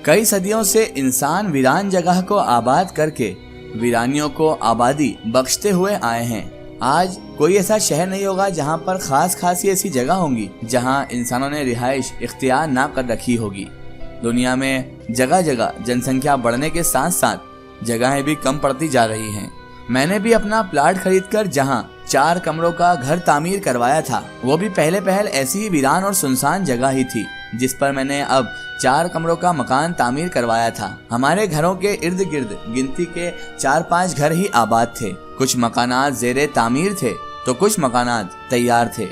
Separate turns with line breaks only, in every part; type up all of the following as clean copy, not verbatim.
कई सदियों से इंसान वीरान जगह को आबाद करके वीरानियों को आबादी बख्शते हुए आए हैं। आज कोई ऐसा शहर नहीं होगा जहां पर खास ऐसी जगह होंगी जहां इंसानों ने रिहाइश इख्तियार ना कर रखी होगी। दुनिया में जगह जगह जनसंख्या बढ़ने के साथ साथ जगहें भी कम पड़ती जा रही हैं। मैंने भी अपना प्लाट खरीदकर जहां 4 कमरों का घर तामीर करवाया था, वो भी पहल ऐसी ही वीरान और सुनसान जगह ही थी जिस पर मैंने अब 4 कमरों का मकान तामीर करवाया था। हमारे घरों के इर्द गिर्द गिनती के 4-5 घर ही आबाद थे। कुछ मकानात ज़ेरे तामीर थे तो कुछ मकानात तैयार थे,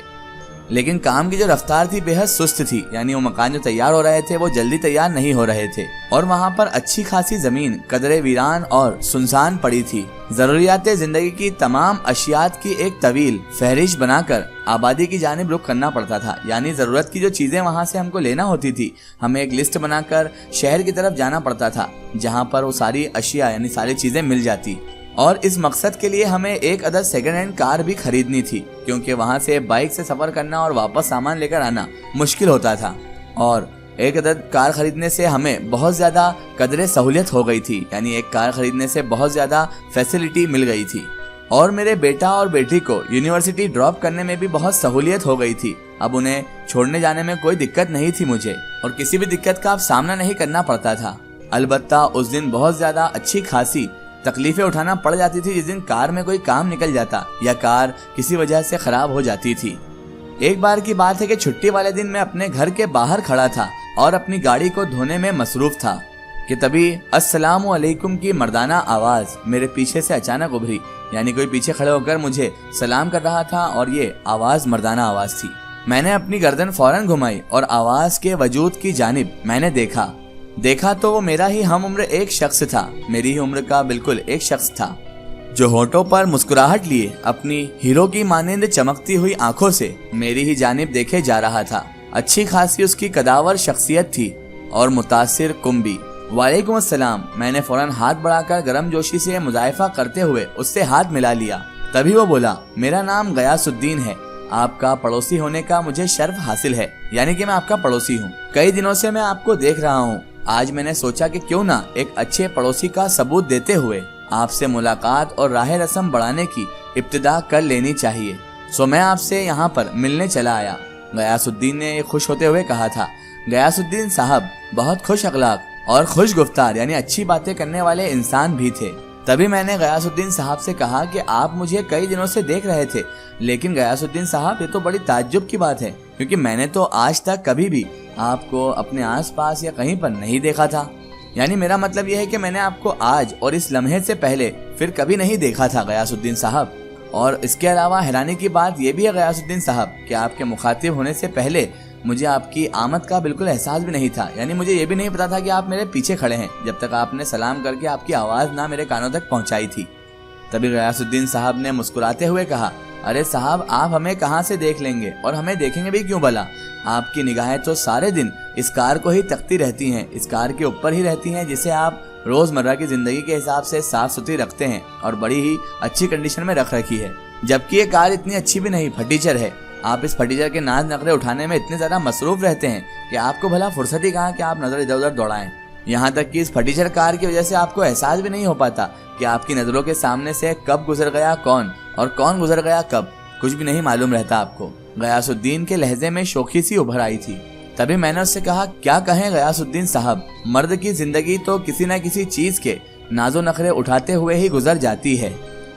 लेकिन काम की जो रफ्तार थी बेहद सुस्त थी। यानी वो मकान जो तैयार हो रहे थे वो जल्दी तैयार नहीं हो रहे थे और वहाँ पर अच्छी खासी जमीन कदरे वीरान और सुनसान पड़ी थी। जरूरियात जिंदगी की तमाम अशियात की एक तवील फहरिस्त बनाकर आबादी की जानिब रुख करना पड़ता था। यानी जरूरत की जो चीजें वहाँ से हमको लेना होती थी, हमें एक लिस्ट बनाकर शहर की तरफ जाना पड़ता था जहाँ पर वो सारी अशिया यानी सारी चीजें मिल जाती। और इस मकसद के लिए हमें एक अदद सेकंड हैंड कार भी खरीदनी थी, क्योंकि वहाँ से बाइक से सफर करना और वापस सामान लेकर आना मुश्किल होता था। और एक अदद कार खरीदने से हमें बहुत ज्यादा कदरे सहूलियत हो गई थी। यानी एक कार खरीदने से बहुत ज्यादा फैसिलिटी मिल गई थी और मेरे बेटा और बेटी को यूनिवर्सिटी ड्रॉप करने में भी बहुत सहूलियत हो गई थी। अब उन्हें छोड़ने जाने में कोई दिक्कत नहीं थी मुझे, और किसी भी दिक्कत का अब सामना नहीं करना पड़ता था। अलबत्ता उस दिन बहुत ज्यादा अच्छी खासी तकलीफें उठाना पड़ जाती थी जिस दिन कार में कोई काम निकल जाता या कार किसी वजह से खराब हो जाती थी। एक बार की बात है कि छुट्टी वाले दिन मैं अपने घर के बाहर खड़ा था और अपनी गाड़ी को धोने में मसरूफ था कि तभी अस्सलामु अलैकुम की मर्दाना आवाज मेरे पीछे से अचानक उभरी। यानी कोई पीछे खड़े होकर मुझे सलाम कर रहा था और ये आवाज मर्दाना आवाज थी। मैंने अपनी गर्दन फौरन घुमाई और आवाज के वजूद की जानिब मैंने देखा तो वो मेरा ही हम उम्र एक शख्स था। मेरी ही उम्र का बिल्कुल एक शख्स था जो होठों पर मुस्कुराहट लिए अपनी हीरो की मानिंद चमकती हुई आंखों से मेरी ही जानिब देखे जा रहा था। अच्छी खासी उसकी कदावर शख्सियत थी और मुतासिर कुंभी। वालेकुम अस्सलाम। मैंने फौरन हाथ बढ़ाकर गर्मजोशी से मुजायफा करते हुए उससे हाथ मिला लिया। तभी वो बोला, मेरा नाम गयासुद्दीन है, आपका पड़ोसी होने का मुझे शर्फ हासिल है। यानी कि मैं आपका पड़ोसी हूँ। कई दिनों से मैं आपको देख रहा हूँ। आज मैंने सोचा कि क्यों ना एक अच्छे पड़ोसी का सबूत देते हुए आपसे मुलाकात और राह रस्म बढ़ाने की इब्तिदा कर लेनी चाहिए। सो मैं आपसे यहाँ पर मिलने चला आया। गयासुद्दीन ने खुश होते हुए कहा था। गयासुद्दीन साहब बहुत खुश अखलाक और खुश गुफ्तार यानी अच्छी बातें करने वाले इंसान भी थे। तभी मैंने गयासुद्दीन साहब से कहा कि आप मुझे कई दिनों से देख रहे थे, लेकिन गयासुद्दीन साहब ये तो बड़ी ताज्जुब की बात है, क्योंकि मैंने तो आज तक कभी भी आपको अपने आसपास या कहीं पर नहीं देखा था। यानी मेरा मतलब यह है कि मैंने आपको आज और इस लम्हे से पहले फिर कभी नहीं देखा था गयासुद्दीन साहब। और इसके अलावा हैरानी की बात यह भी है गयासुद्दीन साहब कि आपके मुखातिब होने से पहले मुझे आपकी आमद का बिल्कुल एहसास भी नहीं था। यानी मुझे ये भी नहीं पता था कि आप मेरे पीछे खड़े हैं जब तक आपने सलाम करके आपकी आवाज ना मेरे कानों तक पहुंचाई थी। तभी गयासुद्दीन साहब ने मुस्कुराते हुए कहा, अरे साहब, आप हमें कहां से देख लेंगे और हमें देखेंगे भी क्यों भला। आपकी निगाहें तो सारे दिन इस कार को ही तकती रहती हैं, इस कार के ऊपर ही रहती हैं जिसे आप रोजमर्रा की जिंदगी के हिसाब से साफ सुथरी रखते हैं और बड़ी ही अच्छी कंडीशन में रख रखी है। जबकि ये कार इतनी अच्छी भी नहीं, फटीचर है। आप इस फटीचर के नाज नखरे उठाने में इतने ज्यादा मसरूफ रहते हैं कि आपको भला फुर्सत ही कहाँ कि आप नजर इधर उधर दौड़ाएं। यहाँ तक कि इस फटीचर कार की वजह से आपको एहसास भी नहीं हो पाता कि आपकी नजरों के सामने से कब गुजर गया कौन और कौन गुजर गया कब, कुछ भी नहीं मालूम रहता आपको। गयासुद्दीन के लहजे में शोखी सी उभर आई थी। तभी मैंने उससे कहा, क्या कहें गयासुद्दीन साहब, मर्द की जिंदगी तो किसी न किसी चीज के नाजो नखरे उठाते हुए ही गुजर जाती है।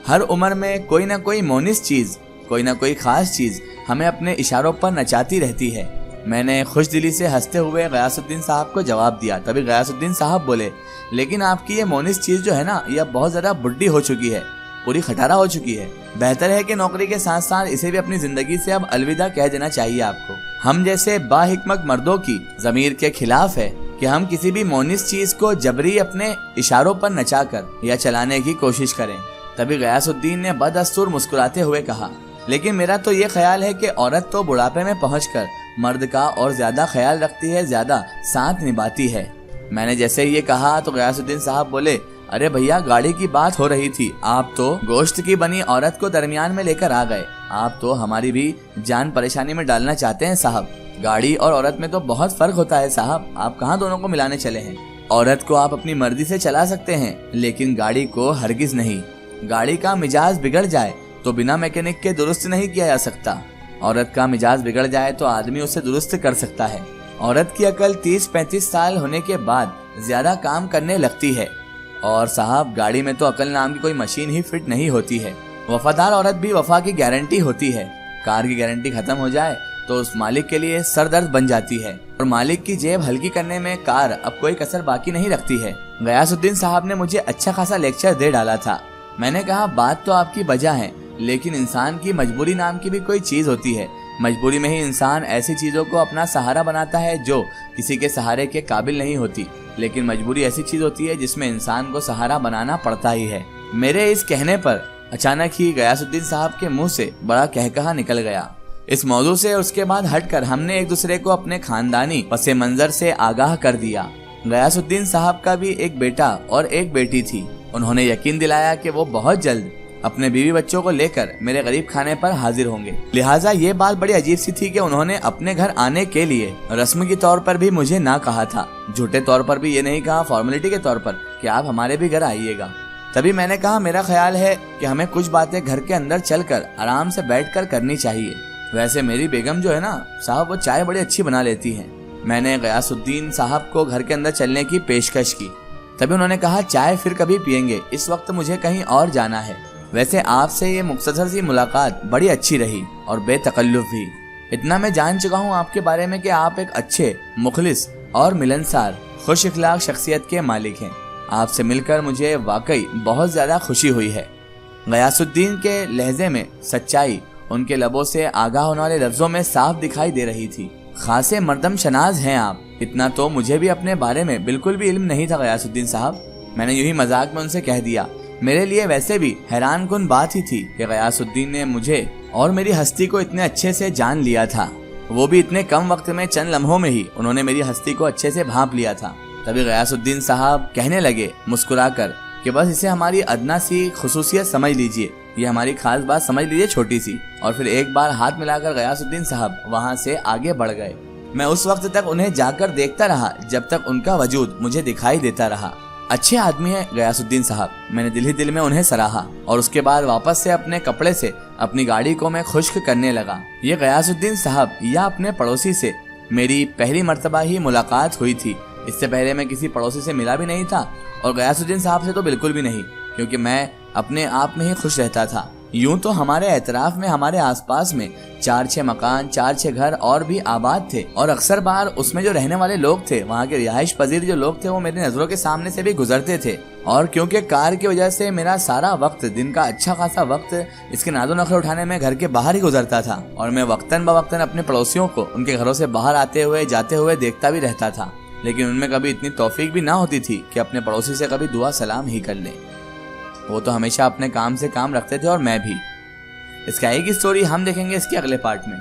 हर उम्र में कोई ना कोई मोनिस चीज, कोई ना कोई खास चीज हमें अपने इशारों पर नचाती रहती है। मैंने खुश दिली से हंसते हुए गयासुद्दीन साहब को जवाब दिया। तभी गयासुद्दीन साहब बोले, लेकिन आपकी ये मोनिस चीज जो है ना, यह बहुत ज्यादा बुढ़ी हो चुकी है, पूरी खटारा हो चुकी है। बेहतर है कि नौकरी के साथ साथ इसे भी अपनी जिंदगी से अब अलविदा कह देना चाहिए आपको। हम जैसे बाहिकमत मर्दों की जमीर के खिलाफ है कि हम किसी भी मोनिस चीज को जबरी अपने इशारों पर नचाकर या चलाने की कोशिश करें। तभी गयासुद्दीन ने बदअस्तूर मुस्कुराते हुए कहा, लेकिन मेरा तो ये ख्याल है कि औरत तो बुढ़ापे में पहुंचकर मर्द का और ज्यादा ख्याल रखती है, ज्यादा साथ निभाती है। मैंने जैसे ये कहा तो गयासुद्दीन साहब बोले, अरे भैया, गाड़ी की बात हो रही थी, आप तो गोश्त की बनी औरत को दरमियान में लेकर आ गए। आप तो हमारी भी जान परेशानी में डालना चाहते हैं साहब। गाड़ी और औरत में तो बहुत फर्क होता है साहब, आप कहाँ दोनों को मिलाने चले हैं। औरत को आप अपनी मर्जी से चला सकते हैं, लेकिन गाड़ी को हरगिज नहीं। गाड़ी का मिजाज बिगड़ जाए तो बिना मैकेनिक के दुरुस्त नहीं किया जा सकता। औरत का मिजाज बिगड़ जाए तो आदमी उसे दुरुस्त कर सकता है। औरत की अकल 30-35 साल होने के बाद ज्यादा काम करने लगती है। और साहब, गाड़ी में तो अकल नाम की कोई मशीन ही फिट नहीं होती है। वफादार औरत भी वफा की गारंटी होती है। कार की गारंटी खत्म हो जाए तो उस मालिक के लिए सरदर्द बन जाती है और मालिक की जेब हल्की करने में कार अब कोई कसर बाकी नहीं रखती है। गयासुद्दीन साहब ने मुझे अच्छा खासा लेक्चर दे डाला था। मैंने कहा, बात तो आपकी बजा है, लेकिन इंसान की मजबूरी नाम की भी कोई चीज होती है। मजबूरी में ही इंसान ऐसी चीजों को अपना सहारा बनाता है जो किसी के सहारे के काबिल नहीं होती। लेकिन मजबूरी ऐसी चीज होती है जिसमें इंसान को सहारा बनाना पड़ता ही है। मेरे इस कहने पर अचानक ही गयासुद्दीन साहब के मुंह से बड़ा कहकहा निकल गया। इस मौजू से उसके बाद हटकर हमने एक दूसरे को अपने खानदानी पसे मंजर से आगाह कर दिया। गयासुद्दीन साहब का भी एक बेटा और एक बेटी थी। उन्होंने यकीन दिलाया कि वो बहुत जल्द अपने बीवी बच्चों को लेकर मेरे गरीब खाने पर हाजिर होंगे। लिहाजा ये बात बड़ी अजीब सी थी कि उन्होंने अपने घर आने के लिए रस्म के तौर पर भी मुझे ना कहा था, झूठे तौर पर भी ये नहीं कहा, फॉर्मेलिटी के तौर पर कि आप हमारे भी घर आइएगा। तभी मैंने कहा, मेरा ख्याल है कि हमें कुछ बातें घर के अंदर चलकर आराम से बैठकर करनी चाहिए। वैसे मेरी बेगम जो है ना साहब, वो चाय बड़ी अच्छी बना लेती है। मैंने गयासुद्दीन साहब को घर के अंदर चलने की पेशकश की। तभी उन्होंने कहा, चाय फिर कभी पियेंगे, इस वक्त मुझे कहीं और जाना है। वैसे आपसे ये मुख्तसर सी मुलाकात बड़ी अच्छी रही और बेतकल्लुफ भी। इतना मैं जान चुका हूँ आपके बारे में कि आप एक अच्छे, मुखलिस और मिलनसार, खुश इखलाक शख्सियत के मालिक हैं। आपसे मिलकर मुझे वाकई बहुत ज्यादा खुशी हुई है। गयासुद्दीन के लहजे में सच्चाई उनके लबों से आगाह होने वाले लफ्जों में साफ दिखाई दे रही थी। खासे मर्दम शनाज हैं आप। इतना तो मुझे भी अपने बारे में बिल्कुल भी इल्म नहीं था गयासुद्दीन साहब। मैंने यूं ही मजाक में उनसे कह दिया। मेरे लिए वैसे भी हैरान कुन बात ही थी कि गयासुद्दीन ने मुझे और मेरी हस्ती को इतने अच्छे से जान लिया था। वो भी इतने कम वक्त में, चंद लम्हों में ही उन्होंने मेरी हस्ती को अच्छे से भांप लिया था। तभी गयासुद्दीन साहब कहने लगे मुस्कुराकर कि बस इसे हमारी अदना सी खुसूसियत समझ लीजिए, ये हमारी खास बात समझ लीजिए, छोटी सी। और फिर एक बार हाथ मिलाकर गयासुद्दीन साहब वहाँ से आगे बढ़ गए। मैं उस वक्त तक उन्हें जाकर देखता रहा जब तक उनका वजूद मुझे दिखाई देता रहा। अच्छे आदमी है गयासुद्दीन साहब, मैंने दिल ही दिल में उन्हें सराहा और उसके बाद वापस से अपने कपड़े से अपनी गाड़ी को मैं खुश्क करने लगा। ये गयासुद्दीन साहब या अपने पड़ोसी से मेरी पहली मर्तबा ही मुलाकात हुई थी। इससे पहले मैं किसी पड़ोसी से मिला भी नहीं था और गयासुद्दीन साहब से तो बिल्कुल भी नहीं, क्योंकि मैं अपने आप में ही खुश रहता था। यूं तो हमारे एतराफ में, हमारे आसपास में 4-6 मकान, 4-6 घर और भी आबाद थे और अक्सर बार उसमें जो रहने वाले लोग थे, वहाँ के रिहाइश पजीर जो लोग थे, वो मेरी नजरों के सामने से भी गुजरते थे। और क्योंकि कार की वजह से मेरा सारा वक्त, दिन का अच्छा खासा वक्त इसके नादो नखरे उठाने में घर के बाहर ही गुजरता था और मैं वक्तन बवक्तन अपने पड़ोसियों को उनके घरों से बाहर आते हुए जाते हुए देखता भी रहता था, लेकिन उनमें कभी इतनी तौफीक भी ना होती थी कि अपने पड़ोसी से कभी दुआ सलाम ही कर ले। वो तो हमेशा अपने काम से काम रखते थे और मैं भी। इसका एक ही स्टोरी हम देखेंगे इसके अगले पार्ट में।